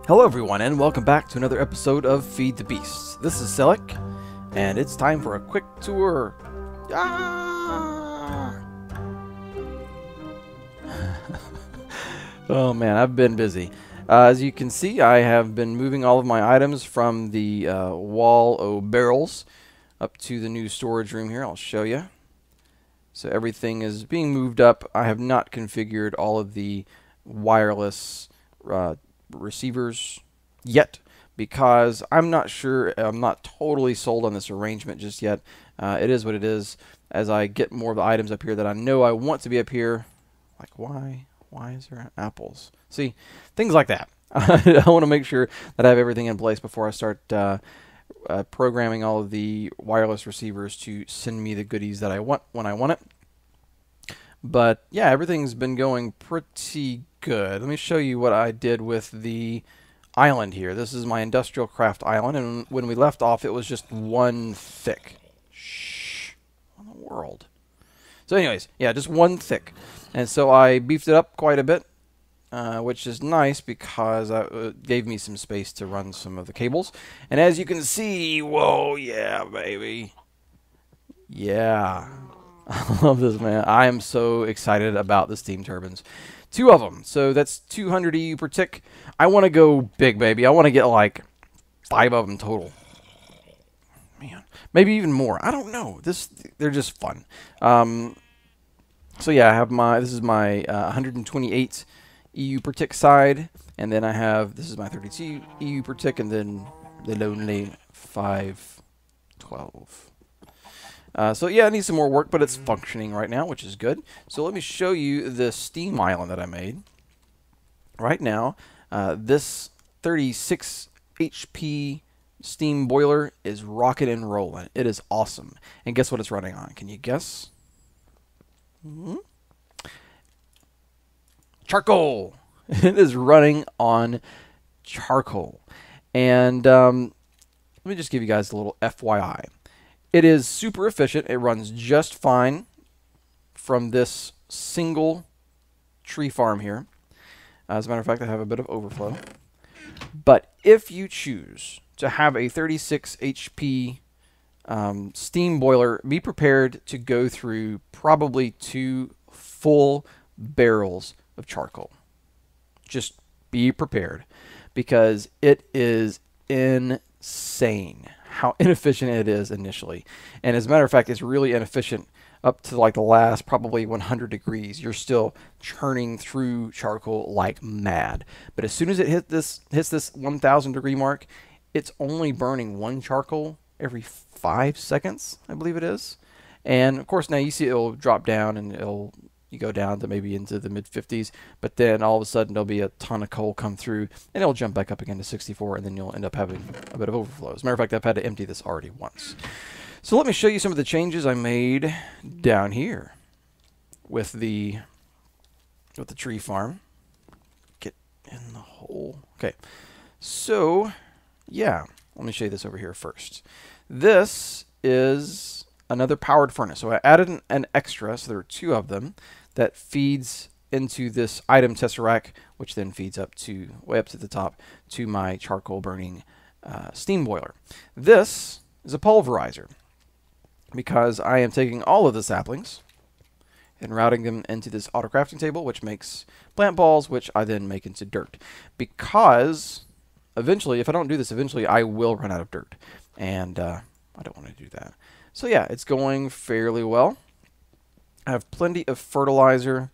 Hello everyone and welcome back to another episode of Feed the Beasts. This is Selleck, and it's time for a quick tour. Oh man, I've been busy. As you can see, I have been moving all of my items from the wall o' barrels up to the new storage room here. I'll show you. So everything is being moved up. I have not configured all of the wireless receivers yet because I'm not sure. I'm not totally sold on this arrangement just yet. It is what it is. As I get more of the items up here that I know I want to be up here, like why is there apples? See, things like that. I want to make sure that I have everything in place before I start programming all of the wireless receivers to send me the goodies that I want when I want it. But yeah, everything's been going pretty good. Let me show you what I did with the island here. This is my industrial craft island, and when we left off, it was just one thick. Shh, what in the world? So anyways, yeah, just one thick. And so I beefed it up quite a bit, which is nice because it gave me some space to run some of the cables. And as you can see, whoa, yeah, baby. Yeah. I love this, man. I am so excited about the steam turbines. 2 of them. So that's 200 EU per tick. I want to go big, baby. I want to get like 5 of them total. Man, maybe even more. I don't know. They're just fun. So yeah, I have this is my 128 EU per tick side, and then I have, this is my 32 EU per tick, and then the lonely 512. So yeah, it needs some more work, but it's functioning right now, which is good. So let me show you the steam island that I made. Right now, this 36 HP steam boiler is rocking and rolling. It is awesome. And guess what it's running on? Can you guess? Charcoal. It is running on charcoal. And let me just give you guys a little FYI. It is super efficient. It runs just fine from this single tree farm here. As a matter of fact, I have a bit of overflow. But if you choose to have a 36 HP steam boiler, be prepared to go through probably 2 full barrels of charcoal. Just be prepared, because it is insane how inefficient it is initially. And as a matter of fact, it's really inefficient up to like the last probably 100 degrees. You're still churning through charcoal like mad. But as soon as it hits this 1000 degree mark, it's only burning 1 charcoal every 5 seconds, I believe it is. And of course, now you see it'll drop down, and you go down to maybe into the mid 50s, but then all of a sudden there'll be a ton of coal come through, and it'll jump back up again to 64, and then you'll end up having a bit of overflow. As a matter of fact, I've had to empty this already once. So let me show you some of the changes I made down here with the tree farm. Get in the hole. Okay, so yeah, let me show you this over here first. This is another powered furnace. So I added an extra, so there are 2 of them, that feeds into this item tesseract, which then feeds up to way up to the top to my charcoal burning steam boiler. This is a pulverizer, because I am taking all of the saplings and routing them into this auto crafting table, which makes plant balls, which I then make into dirt. Because eventually, if I don't do this, eventually I will run out of dirt, and I don't want to do that. So yeah, it's going fairly well. I have plenty of fertilizer.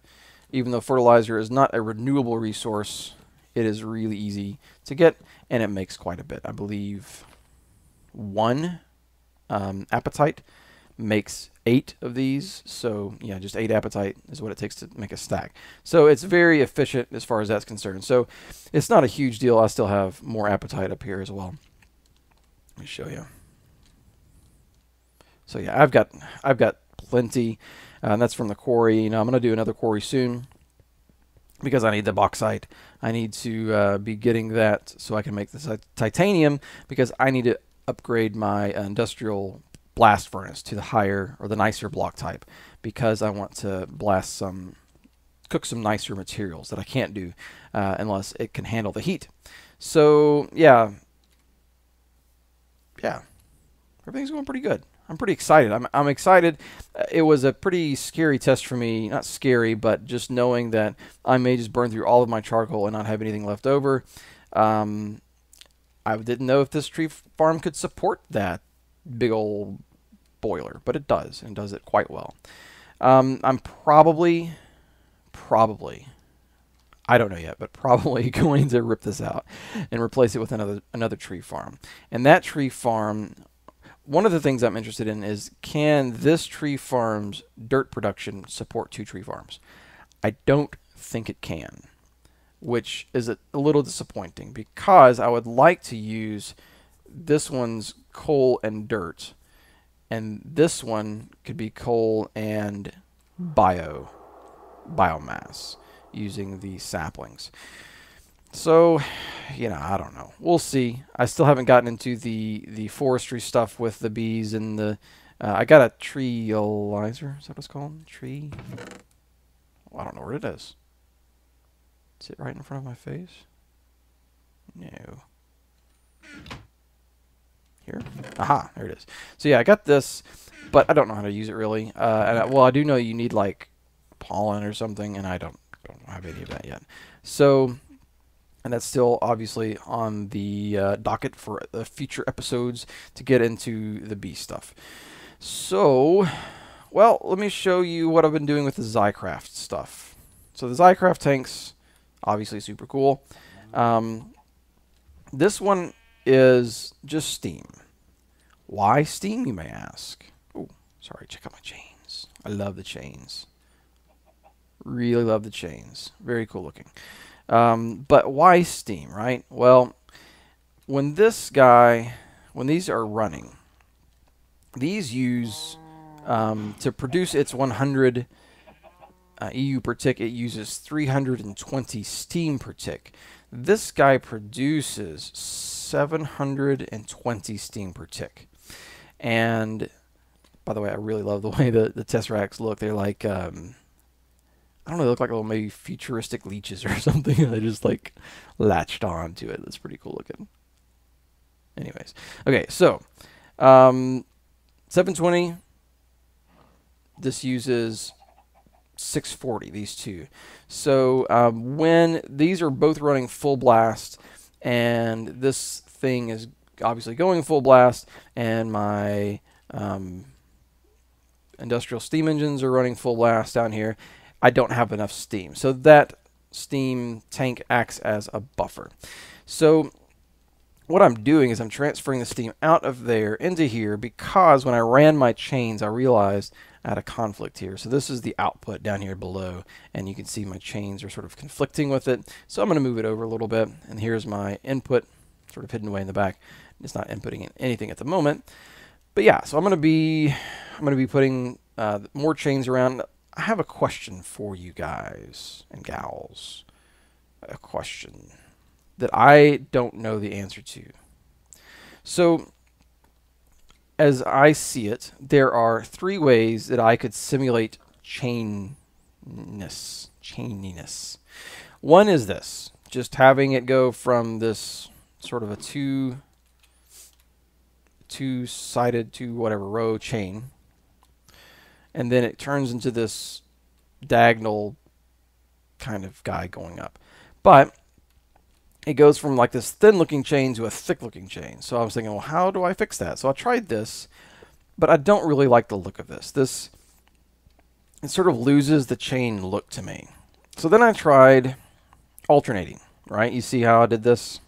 Even though fertilizer is not a renewable resource, it is really easy to get, and it makes quite a bit. I believe 1 apatite makes 8 of these. So yeah, just 8 apatite is what it takes to make a stack. So it's very efficient as far as that's concerned. So it's not a huge deal. I still have more apatite up here as well. Let me show you. So yeah, I've got plenty, and that's from the quarry. You know, I'm going to do another quarry soon because I need the bauxite. I need to be getting that so I can make this titanium, because I need to upgrade my industrial blast furnace to the higher or the nicer block type, because I want to blast some cook some nicer materials that I can't do unless it can handle the heat. So yeah, everything's going pretty good. I'm pretty excited. I'm excited. It was a pretty scary test for me. Not scary, but just knowing that I may just burn through all of my charcoal and not have anything left over. I didn't know if this tree farm could support that big old boiler, but it does, and does it quite well. I'm probably, I don't know yet, but probably going to rip this out and replace it with another tree farm. And that tree farm, one of the things I'm interested in is, can this tree farm's dirt production support 2 tree farms? I don't think it can, which is a little disappointing, because I would like to use this one's coal and dirt, and this one could be coal and biomass using the saplings. So, I don't know. We'll see. I still haven't gotten into the forestry stuff with the bees and the... I got a treealizer. Is that what it's called? Tree? Well, I don't know where it is. Is it right in front of my face? No. Here? Aha, there it is. So yeah, I got this, but I don't know how to use it really. Well, I do know you need like pollen or something, and I don't have any of that yet. So... and that's still obviously on the docket for future episodes to get into the bee stuff. So, well, let me show you what I've been doing with the Zycraft stuff. So the Zycraft tanks, obviously super cool. This one is just steam. Why steam, you may ask? Oh, sorry, check out my chains. I love the chains. Really love the chains. Very cool looking. But why steam, right? Well, when these are running, these use, to produce its 100 EU per tick, it uses 320 steam per tick. This guy produces 720 steam per tick. And, by the way, I really love the way the Tesseracts look. They're like... I don't know, they look like little maybe futuristic leeches or something. They just like latched on to it. That's pretty cool looking. Anyways. Okay, so 720. This uses 640, these two. So when these are both running full blast, and this thing is obviously going full blast, and my industrial steam engines are running full blast down here, I don't have enough steam. So that steam tank acts as a buffer. So what I'm doing is I'm transferring the steam out of there into here, because when I ran my chains, I realized I had a conflict here. So this is the output down here below, and you can see my chains are sort of conflicting with it. So I'm going to move it over a little bit, and here's my input sort of hidden away in the back. It's not inputting anything at the moment. But yeah, so I'm going to be putting more chains around. I have a question for you guys and gals. A question that I don't know the answer to. So, as I see it, there are 3 ways that I could simulate chaininess. One is this, just having it go from this sort of a two-sided to whatever row chain, and then it turns into this diagonal kind of guy going up. But it goes from like this thin looking chain to a thick looking chain. So I was thinking, well, how do I fix that? So I tried this, but I don't really like the look of this. It sort of loses the chain look to me. So then I tried alternating, right? You see how I did this?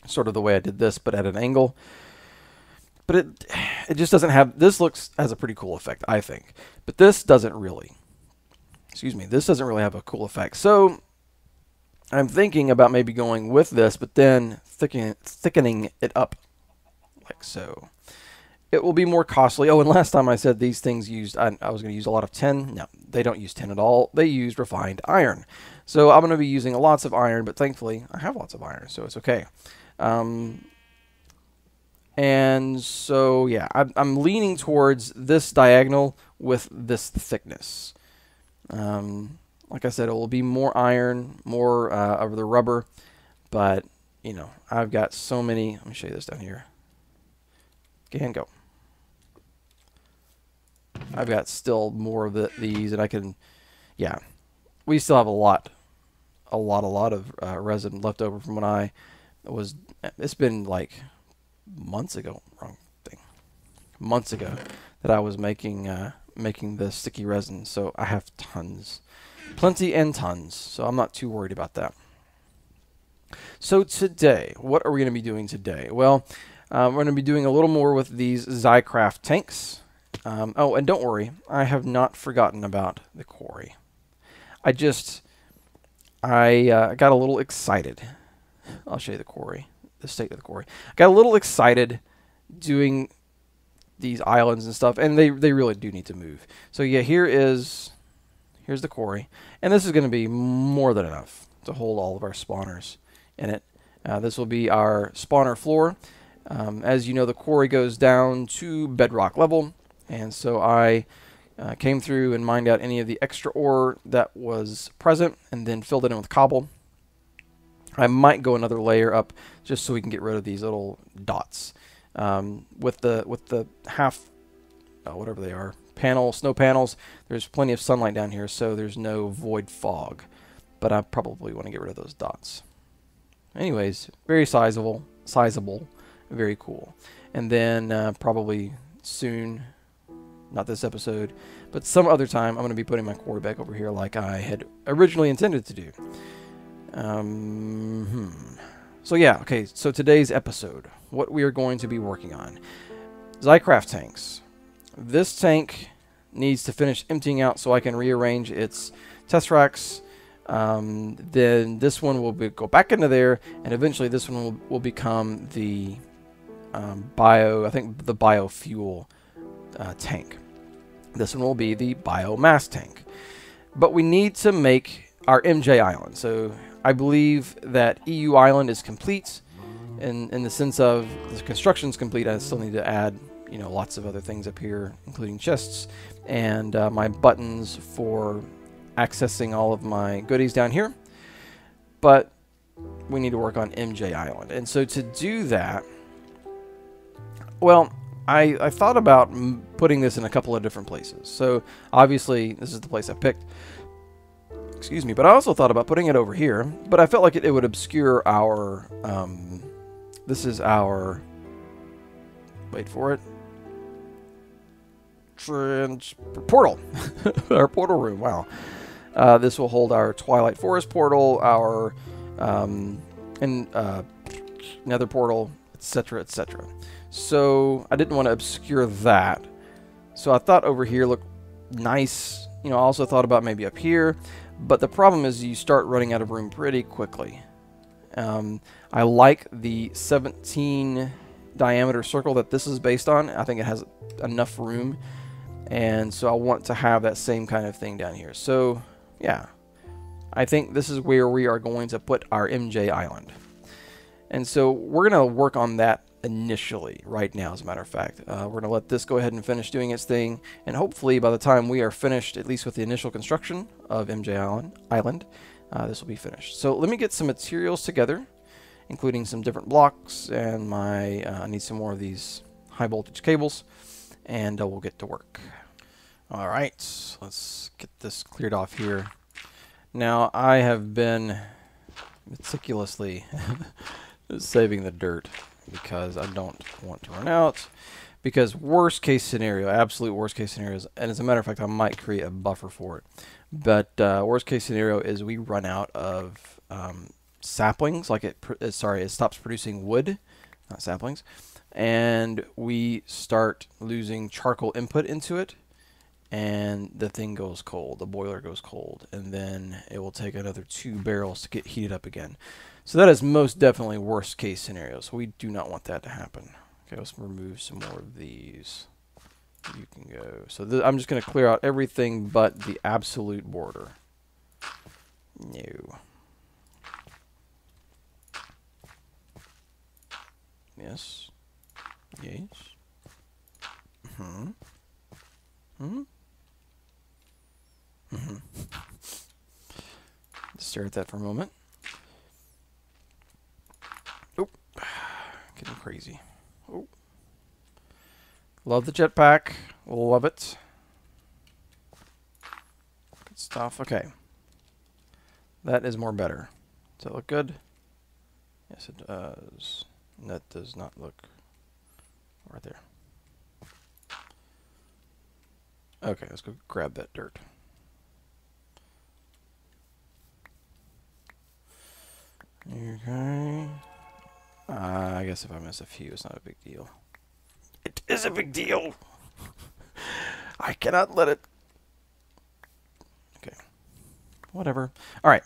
Sort of the way I did this, but at an angle. But it just doesn't have... This has a pretty cool effect, I think. But this doesn't really. Excuse me. This doesn't really have a cool effect. So I'm thinking about maybe going with this, but then thickening it up like so. It will be more costly. Oh, and last time I said these things used... I was going to use a lot of tin. No, they don't use tin at all. They use refined iron. So I'm going to be using lots of iron, but thankfully I have lots of iron, so it's okay. And so, yeah, I'm leaning towards this diagonal with this thickness. Like I said, it will be more iron, more of the rubber, but you know, I've got so many. Let me show you this down here. And go. I've got still more of these, and I can, yeah, we still have a lot of resin left over from when I was. It's been like months ago. Wrong thing. Months ago that I was making making the sticky resin. So I have tons, plenty and tons. So I'm not too worried about that. So today, what are we going to be doing today? Well, we're going to be doing a little more with these Zycraft tanks. Oh, and don't worry, I have not forgotten about the quarry. I got a little excited. I'll show you the quarry, the state of the quarry. I got a little excited doing these islands and stuff, and they really do need to move. So yeah, here's the quarry, and this is going to be more than enough to hold all of our spawners in it. This will be our spawner floor. As you know, the quarry goes down to bedrock level, and so I came through and mined out any of the extra ore that was present and then filled it in with cobble. I might go another layer up just so we can get rid of these little dots. With the half, whatever they are, snow panels, there's plenty of sunlight down here, so there's no void fog. But I probably want to get rid of those dots. Anyways, very sizable, very cool. And then probably soon, not this episode, but some other time, I'm going to be putting my quarry back over here like I had originally intended to do. So yeah, okay, so today's episode, what we are going to be working on. Zycraft tanks. This tank needs to finish emptying out so I can rearrange its test racks. Then this one will go back into there, and eventually this one will become the I think the biofuel tank. This one will be the biomass tank. But we need to make our MJ island. So I believe that EU island is complete in the sense of the construction's complete. I still need to add, you know, lots of other things up here, including chests and my buttons for accessing all of my goodies down here. But we need to work on MJ Island. And so to do that, well, I thought about putting this in a couple of different places. So obviously this is the place I picked. Excuse me, but I also thought about putting it over here, but I felt like it would obscure our, this is our, wait for it, portal, our portal room, wow. This will hold our Twilight Forest portal, our Nether portal, etc., etc. So I didn't want to obscure that. So I thought over here looked nice. You know, I also thought about maybe up here. But the problem is you start running out of room pretty quickly. I like the 17 diameter circle that this is based on. I think it has enough room. And so I want to have that same kind of thing down here. So yeah, I think this is where we are going to put our MJ Island. And so we're going to work on that initially right now, as a matter of fact. We're going to let this go ahead and finish doing its thing. And hopefully by the time we are finished, at least with the initial construction of MJ Island, this will be finished. So let me get some materials together, including some different blocks. And I need some more of these high voltage cables. And we'll get to work. All right, let's get this cleared off here. Now, I have been meticulously saving the dirt because I don't want to run out. Because worst case scenario, absolute worst case scenario, and as a matter of fact, I might create a buffer for it. But worst case scenario is we run out of saplings, like it stops producing wood, not saplings, and we start losing charcoal input into it. And the thing goes cold, the boiler goes cold, and then it will take another 2 barrels to get heated up again. So that is most definitely worst case scenario, so we do not want that to happen. Okay, let's remove some more of these. You can go. So I'm just going to clear out everything but the absolute border. No. Yes. Yes. Mm-hmm. Mm-hmm. Mm-hmm. stare at that for a moment. Oh, getting crazy. Oh. Love the jetpack. Love it. Good stuff. Okay. That is more better. Does that look good? Yes, it does. That does not look right there. Okay, let's go grab that dirt. Okay. I guess if I miss a few, it's not a big deal. It is a big deal. I cannot let it. Okay. Whatever. All right.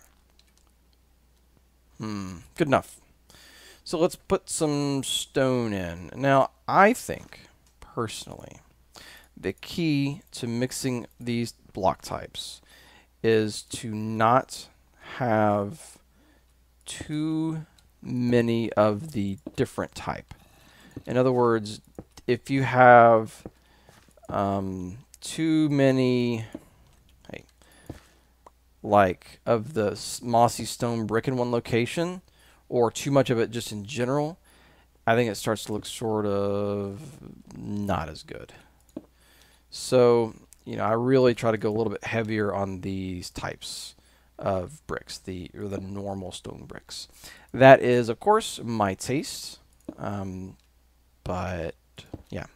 Good enough. So let's put some stone in. Now, I think, personally, the key to mixing these block types is to not have too many of the different type. In other words, if you have too many, like, of the mossy stone brick in one location, or too much of it just in general, I think it starts to look sort of not as good. So, you know, I really try to go a little bit heavier on these types of bricks, the normal stone bricks. That is, of course, my taste. But yeah.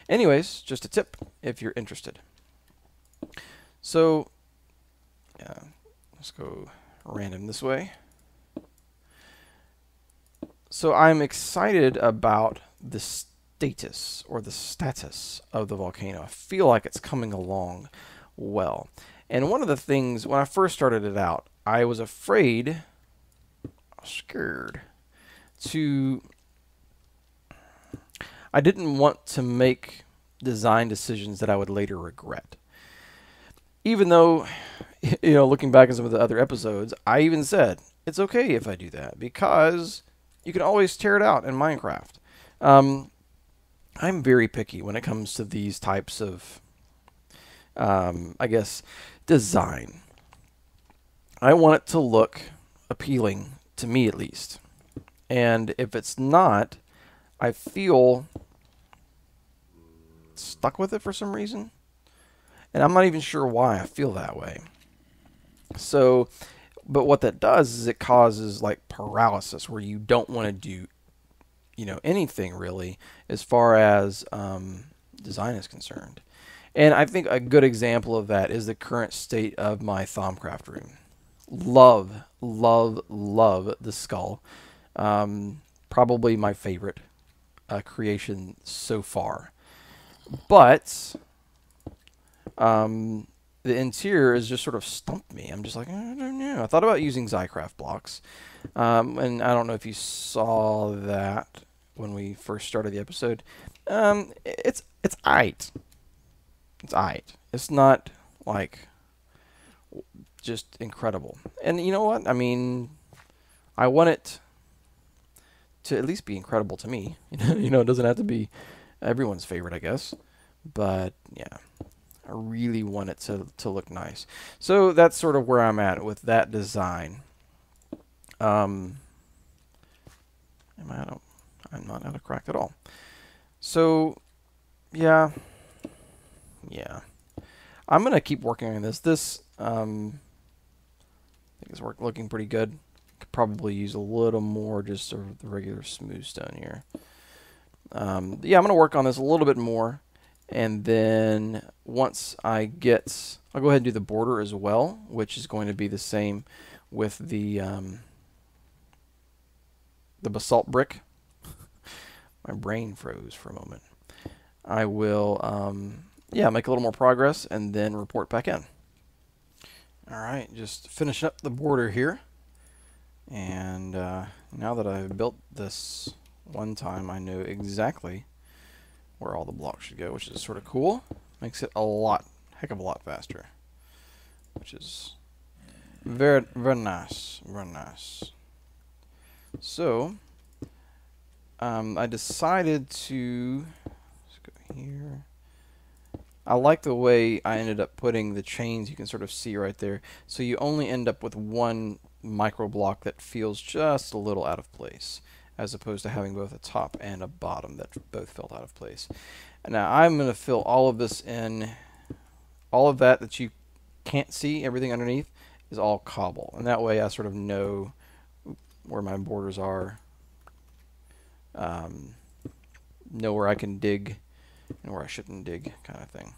Anyways, just a tip if you're interested. So, yeah, let's go random this way. So I'm excited about the status or the status of the volcano. I feel like it's coming along well. And one of the things, when I first started it out, I was afraid, scared, I didn't want to make design decisions that I would later regret. Even though, you know, looking back at some of the other episodes, I even said, it's okay if I do that, because you can always tear it out in Minecraft. I'm very picky when it comes to these types of, I guess, design. I want it to look appealing, to me at least. And if it's not, I feel stuck with it for some reason. And I'm not even sure why I feel that way. So, but what that does is it causes like paralysis, where you don't want to do, you know, anything really as far as design is concerned. And I think a good example of that is the current state of my Thaumcraft room. Love, love, love the skull. Probably my favorite creation so far. But the interior is just sort of stumped me. I'm just like, I don't know. I thought about using Zycraft blocks. And I don't know if you saw that when we first started the episode. It's aight. It's aight. It's not like just incredible. And you know what? I mean, I want it to at least be incredible to me. You know, it doesn't have to be everyone's favorite, I guess. But yeah, I really want it to look nice. So that's sort of where I'm at with that design. I'm not out of crack at all. So yeah. I'm gonna keep working on this. This I think it's looking pretty good. Could probably use a little more just of the regular smooth stone here. Yeah, I'm gonna work on this a little bit more, and then once I'll go ahead and do the border as well, which is going to be the same with the basalt brick. My brain froze for a moment. I will make a little more progress and then report back in. Alright, just finishing up the border here. And now that I've built this one time, I know exactly where all the blocks should go, which is sort of cool. Makes it heck of a lot faster. Which is very, very nice. Very nice. So, I decided to, let's go here. I like the way I ended up putting the chains. You can sort of see right there. So you only end up with one micro block that feels just a little out of place, as opposed to having both a top and a bottom that both felt out of place. Now I'm going to fill all of this in. All of that you can't see, everything underneath, is all cobble. And that way I sort of know where my borders are, know where I can dig and where I shouldn't dig, kind of thing.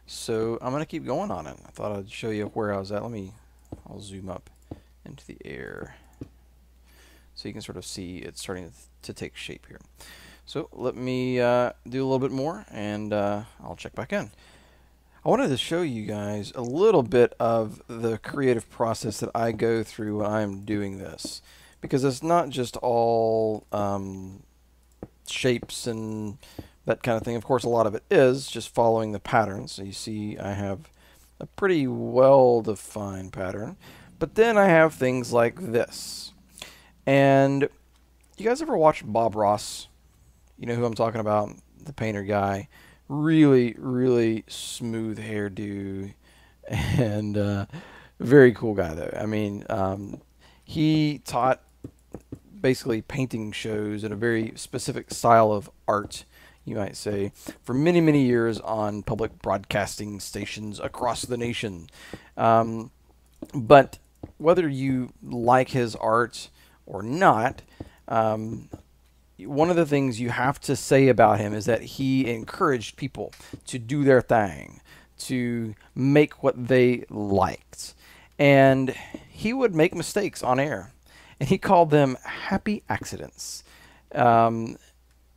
So I'm going to keep going on it. I thought I'd show you where I was at. I'll zoom up into the air so you can sort of see it's starting to take shape here. So let me do a little bit more, and I'll check back in. I wanted to show you guys a little bit of the creative process that I go through when I'm doing this, because it's not just all shapes and that kind of thing. Of course, a lot of it is just following the pattern. So you see I have a pretty well-defined pattern, but then I have things like this. And you guys ever watch Bob Ross? You know who I'm talking about, the painter guy. Really, really smooth hairdo, and very cool guy though. I mean, he taught basically painting shows in a very specific style of art, you might say, for many, many years on public broadcasting stations across the nation. But whether you like his art or not, one of the things you have to say about him is that he encouraged people to do their thing, to make what they liked. And he would make mistakes on air, and he called them happy accidents. And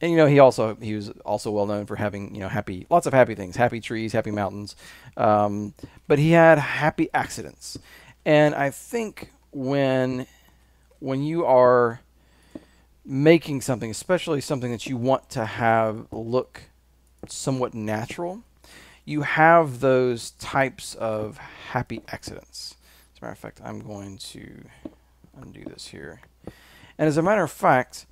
you know, he was also well known for having, you know, lots of happy things, happy trees, happy mountains. But he had happy accidents. And I think when you are making something, especially something that you want to have look somewhat natural, you have those types of happy accidents. As a matter of fact, I'm going to undo this here. And as a matter of fact,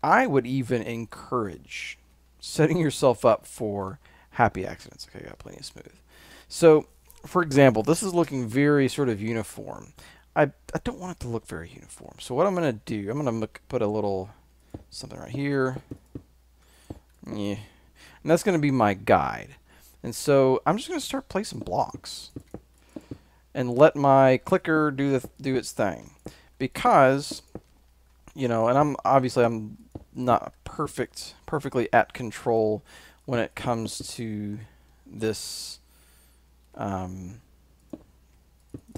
I would even encourage setting yourself up for happy accidents. Okay, I got plenty of smooth. So, for example, this is looking very sort of uniform. I don't want it to look very uniform. So what I'm going to do, I'm going to put a little something right here. Yeah. And that's going to be my guide. And so I'm just going to start placing blocks and let my clicker do its thing. Because, you know, and I'm not perfectly at control when it comes to this, the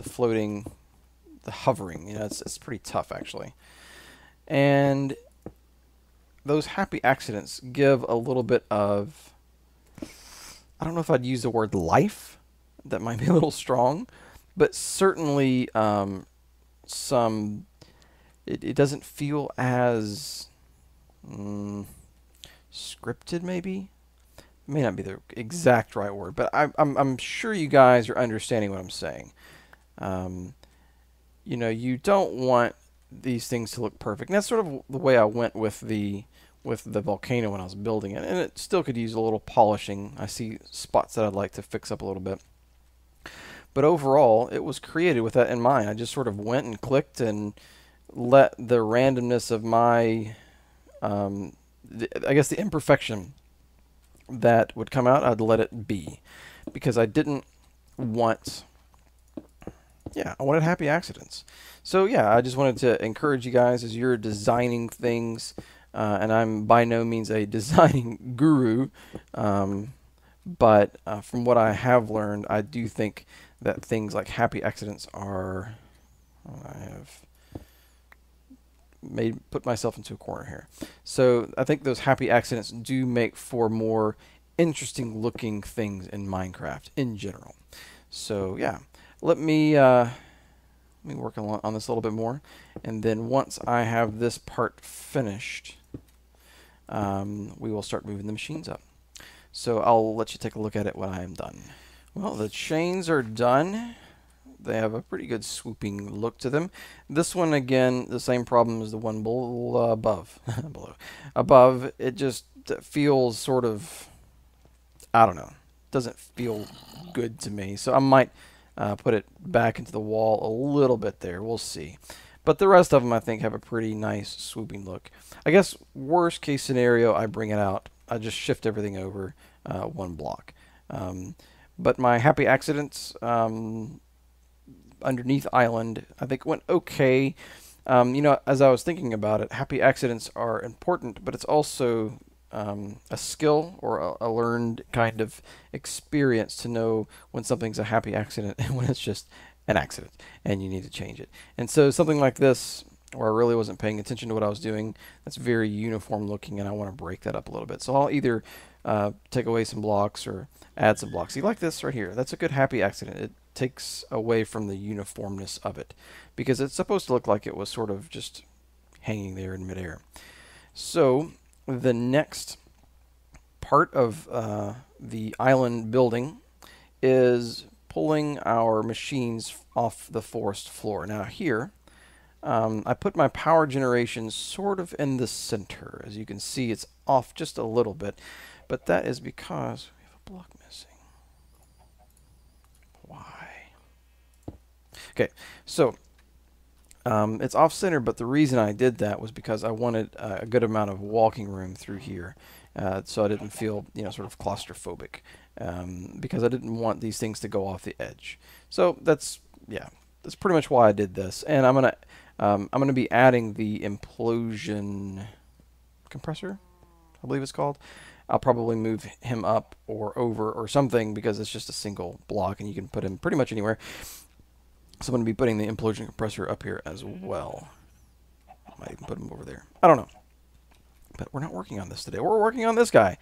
floating, the hovering. You know, it's pretty tough actually. And those happy accidents give a little bit of, I don't know if I'd use the word life. That might be a little strong, but certainly it doesn't feel as scripted, maybe. It may not be the exact right word, but I'm sure you guys are understanding what I'm saying. You know, you don't want these things to look perfect. And that's sort of the way I went with the volcano when I was building it, and it still could use a little polishing. I see spots that I'd like to fix up a little bit. But overall, it was created with that in mind. I just sort of went and clicked and let the randomness of my, I guess the imperfection that would come out, I'd let it be. Because I didn't want, I wanted happy accidents. So yeah, I just wanted to encourage you guys as you're designing things, and I'm by no means a designing guru, but from what I have learned, I do think that things like happy accidents are, I have put myself into a corner here. So I think those happy accidents do make for more interesting looking things in Minecraft in general. So yeah, let me work on this a little bit more, and then once I have this part finished, we will start moving the machines up. So I'll let you take a look at it when I am done. Well, the chains are done. They have a pretty good swooping look to them. This one, again, the same problem as the one above. Above, it just feels sort of, I don't know, doesn't feel good to me. So I might put it back into the wall a little bit there. We'll see. But the rest of them, I think, have a pretty nice swooping look. I guess worst case scenario, I bring it out. I just shift everything over one block. But my happy accidents underneath island, I think went okay. You know, as I was thinking about it, happy accidents are important, but it's also a skill or a learned kind of experience to know when something's a happy accident and when it's just an accident and you need to change it. And so something like this, where I really wasn't paying attention to what I was doing, that's very uniform looking, and I want to break that up a little bit. So I'll either take away some blocks or add some blocks. See, like this right here, that's a good happy accident. It takes away from the uniformness of it because it's supposed to look like it was sort of just hanging there in midair. So the next part of the island building is pulling our machines off the forest floor. Now here, I put my power generation sort of in the center. As you can see, it's off just a little bit, but that is because we have a block missing. Why? Okay, so it's off center, but the reason I did that was because I wanted a good amount of walking room through here, so I didn't feel, you know, sort of claustrophobic, because I didn't want these things to go off the edge. So that's pretty much why I did this. And I'm gonna be adding the implosion compressor, I believe it's called. I'll probably move him up or over or something because it's just a single block and you can put him pretty much anywhere. So I'm going to be putting the implosion compressor up here as well. I might even put him over there. I don't know. But we're not working on this today. We're working on this guy.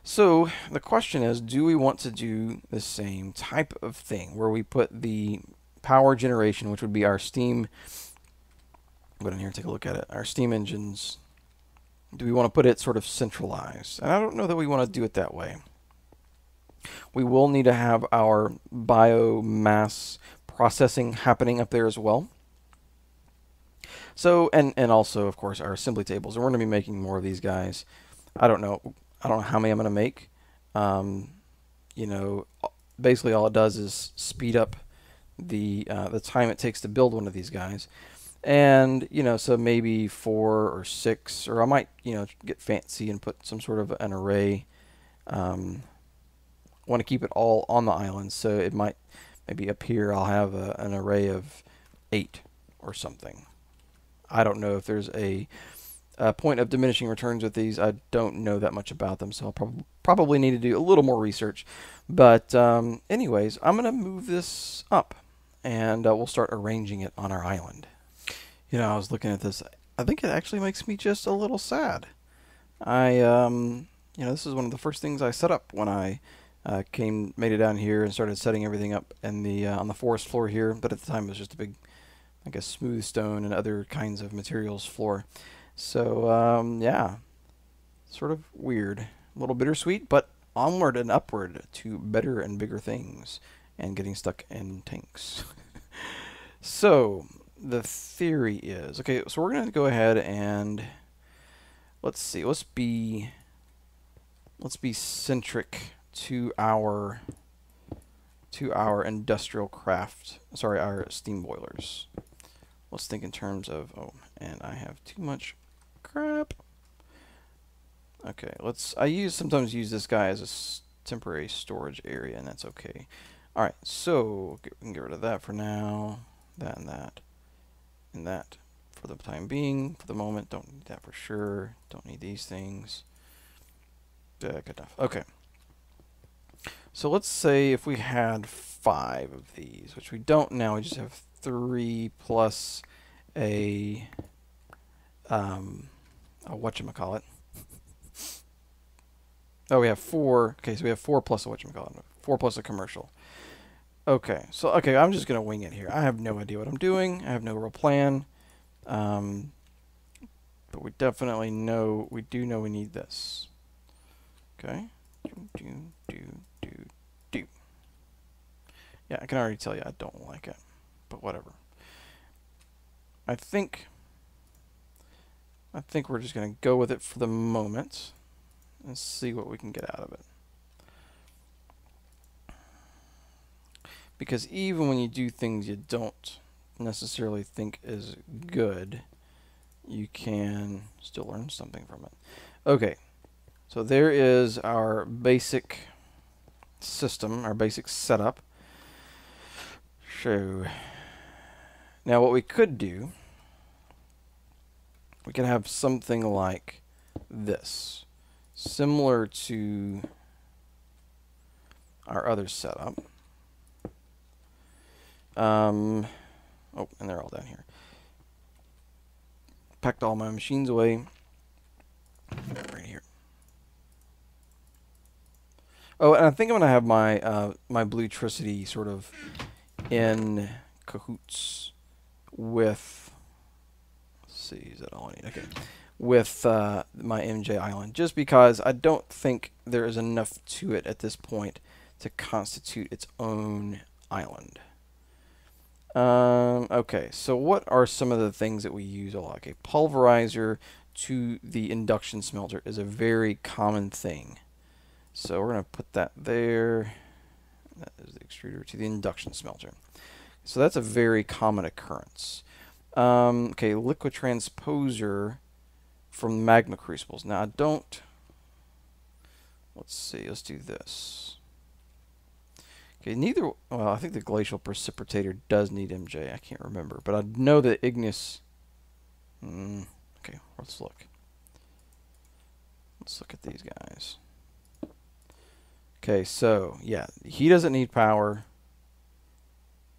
So the question is, do we want to do the same type of thing where we put the power generation, which would be our steam, go in here and take a look at it, our steam engines, do we want to put it sort of centralized? And I don't know that we want to do it that way. We will need to have our biomass processing happening up there as well. So, and also, of course, our assembly tables. And we're going to be making more of these guys. I don't know how many I'm going to make. You know, basically all it does is speed up the time it takes to build one of these guys. And, you know, so maybe 4 or 6, or I might, you know, get fancy and put some sort of an array. Want to keep it all on the island, so it might, maybe up here I'll have an array of 8 or something. I don't know if there's a point of diminishing returns with these. I don't know that much about them, so I'll probably need to do a little more research. But anyways, I'm going to move this up, and we'll start arranging it on our island. You know, I was looking at this. I think it actually makes me just a little sad. You know, this is one of the first things I set up when I made it down here and started setting everything up in the on the forest floor here. But at the time, it was just a big, I guess, smooth stone and other kinds of materials floor. So yeah, sort of weird, a little bittersweet, but onward and upward to better and bigger things, and getting stuck in tanks. So the theory is, okay, so we're going to go ahead and let's see, let's be centric to our industrial craft, sorry, our steam boilers. Let's think in terms of, oh, and I have too much crap. Okay, I sometimes use this guy as a temporary storage area, and that's okay. All right, so we can get rid of that for now, that and that. And that for the time being, for the moment. Don't need that for sure. Don't need these things. Good enough. Okay. So let's say if we had 5 of these, which we don't now, we just have 3 plus a whatchamacallit. Oh, we have 4. Okay, so we have 4 plus a whatchamacallit. 4 plus a commercial. Okay, so I'm just gonna wing it here. I have no idea what I'm doing. I have no real plan, but we definitely know we need this. Okay, do. Yeah, I can already tell you I don't like it, but whatever. I think we're just gonna go with it for the moment and see what we can get out of it. because even when you do things you don't necessarily think is good, you can still learn something from it. Okay, so there is our basic system, our basic setup. So now what we could do, we can have something like this, similar to our other setup. Oh, and they're all down here. Packed all my machines away. Right here. Oh, and I think I'm gonna have my my bluetricity sort of in cahoots with. Let's see, is that all I need? Okay, with my MJ island, just because I don't think there is enough to it at this point to constitute its own island. Okay, so what are some of the things that we use a lot? Okay, pulverizer to the induction smelter is a very common thing. So we're going to put that there. That is the extruder to the induction smelter. So that's a very common occurrence. Okay, liquid transposer from magma crucibles. Now I don't... Let's see, let's do this. Okay, neither... Well, I think the glacial precipitator does need MJ. I can't remember. But I know that igneous... okay, let's look. Let's look at these guys. Okay, so, yeah, he doesn't need power.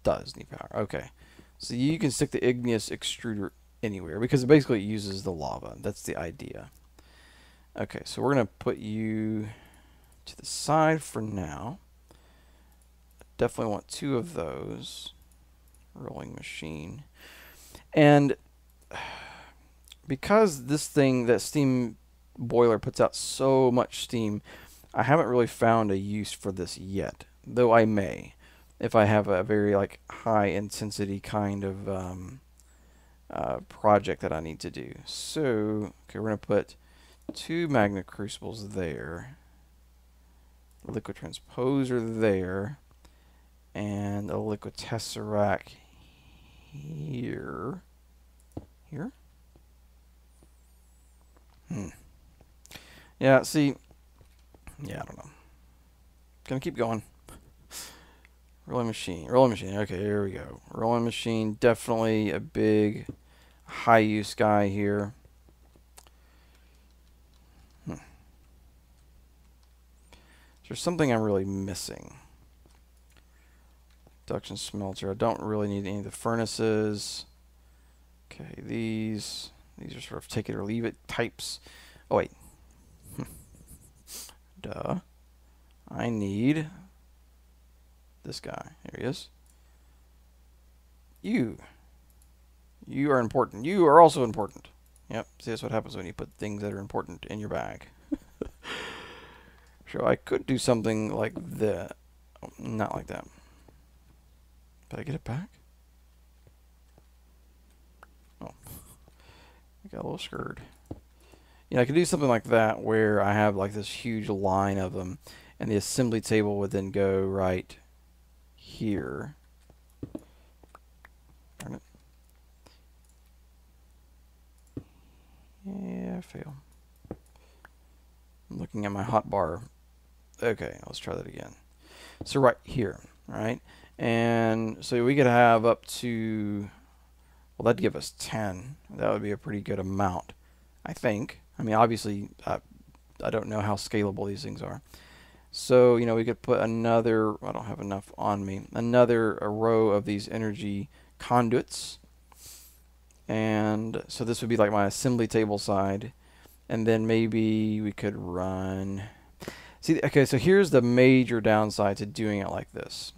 Does need power. Okay. So you can stick the igneous extruder anywhere because it basically uses the lava. That's the idea. Okay, so we're going to put you to the side for now. Definitely want 2 of those. Rolling machine. And because this thing, that steam boiler puts out so much steam, I haven't really found a use for this yet, though I may, if I have a very like high intensity kind of project that I need to do. So, okay, we're going to put 2 magnet crucibles there, liquid transposer there, and a liquid tesseract here. Here? Yeah, see, yeah, I don't know. Gonna keep going. Rolling machine. Rolling machine. Okay, here we go. Rolling machine. Definitely a big high use guy here. Is there something I'm really missing? Induction smelter. I don't really need any of the furnaces. Okay, these are sort of take it or leave it types. Oh wait. Duh. I need this guy. Here he is. You are important. You are also important. Yep. See, that's what happens when you put things that are important in your bag. So I could do something like that. Oh, not like that. Did I get it back? Oh. I got a little scared. I could do something like that where I have like this huge line of them, and the assembly table would then go right here. Darn it. Yeah, I fail. I'm looking at my hotbar. Okay, let's try that again. So right here, right? And so we could have up to, well, that'd give us 10. That would be a pretty good amount, I think. I mean, obviously, I don't know how scalable these things are. So, we could put another, I don't have enough on me, another row of these energy conduits. And so this would be like my assembly table side. And then maybe we could run... See, okay, so here's the major downside to doing it like this,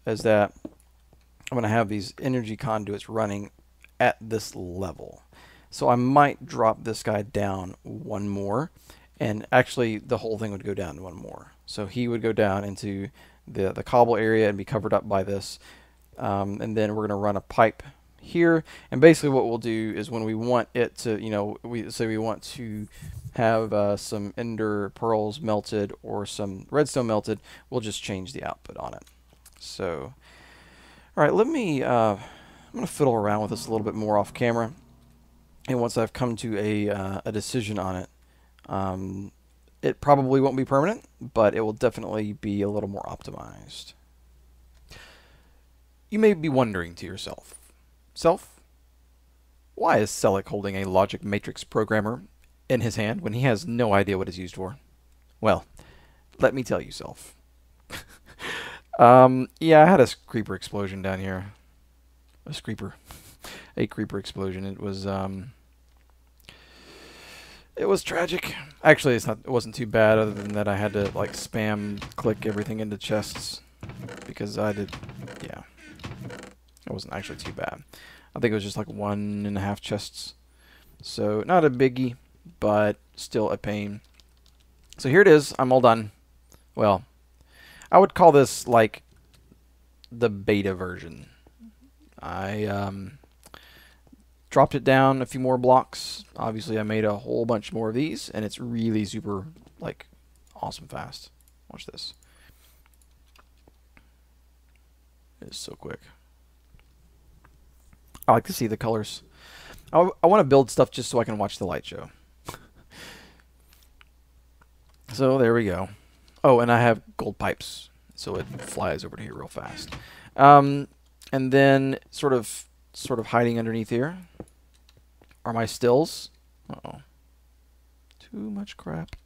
is that I'm going to have these energy conduits running at this level. So I might drop this guy down 1 more, and actually the whole thing would go down 1 more. So he would go down into the cobble area and be covered up by this, and then we're going to run a pipe here. And basically what we'll do is when we want it to, we say we want to have some ender pearls melted or some redstone melted, we'll just change the output on it. So, all right, let me, I'm going to fiddle around with this a little bit more off camera. And once I've come to a decision on it, it probably won't be permanent, but it will definitely be a little more optimized. You may be wondering to yourself, why is Selleck holding a logic matrix programmer in his hand when he has no idea what it's used for? Well, let me tell you, Self. Yeah, I had a creeper explosion down here. A creeper explosion. It was tragic. Actually, it wasn't too bad, other than that I had to like spam click everything into chests because I did. Yeah, it wasn't actually too bad. I think it was just like 1.5 chests, so not a biggie, but still a pain. So here it is. I'm all done. Well, I would call this like the beta version. I dropped it down a few more blocks. Obviously, I made a whole bunch more of these, and it's really super, like, awesome fast. Watch this. It's so quick. I like to see the colors. I want to build stuff just so I can watch the light show. So there we go. Oh, and I have gold pipes, so it flies over to here real fast. And then sort of hiding underneath here are my stills. Uh-oh. Too much crap.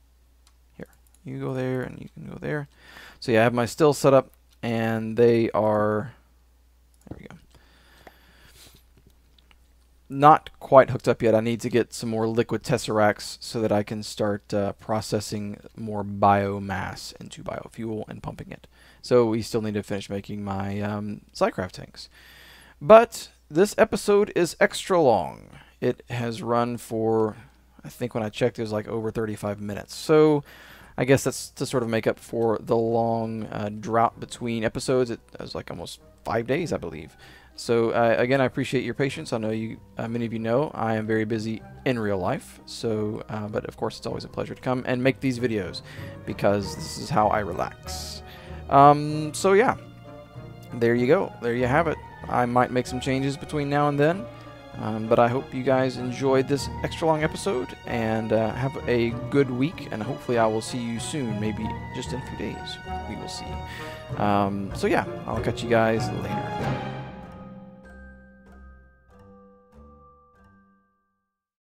Here. You go there and you can go there. So yeah, I have my stills set up and they are, there we go, not quite hooked up yet. I need to get some more liquid tesseracts so that I can start processing more biomass into biofuel and pumping it. So we still need to finish making my Psycraft tanks. But this episode is extra long. It has run for, I think when I checked, it was like over 35 minutes. So I guess that's to sort of make up for the long drought between episodes. It was like almost 5 days, I believe. So again, I appreciate your patience. I know you, many of you know, I am very busy in real life. So, but of course, it's always a pleasure to come and make these videos because this is how I relax. So yeah, there you go. There you have it. I might make some changes between now and then, but I hope you guys enjoyed this extra long episode and have a good week, and hopefully I will see you soon, maybe just in a few days. We will see. So yeah, I'll catch you guys later.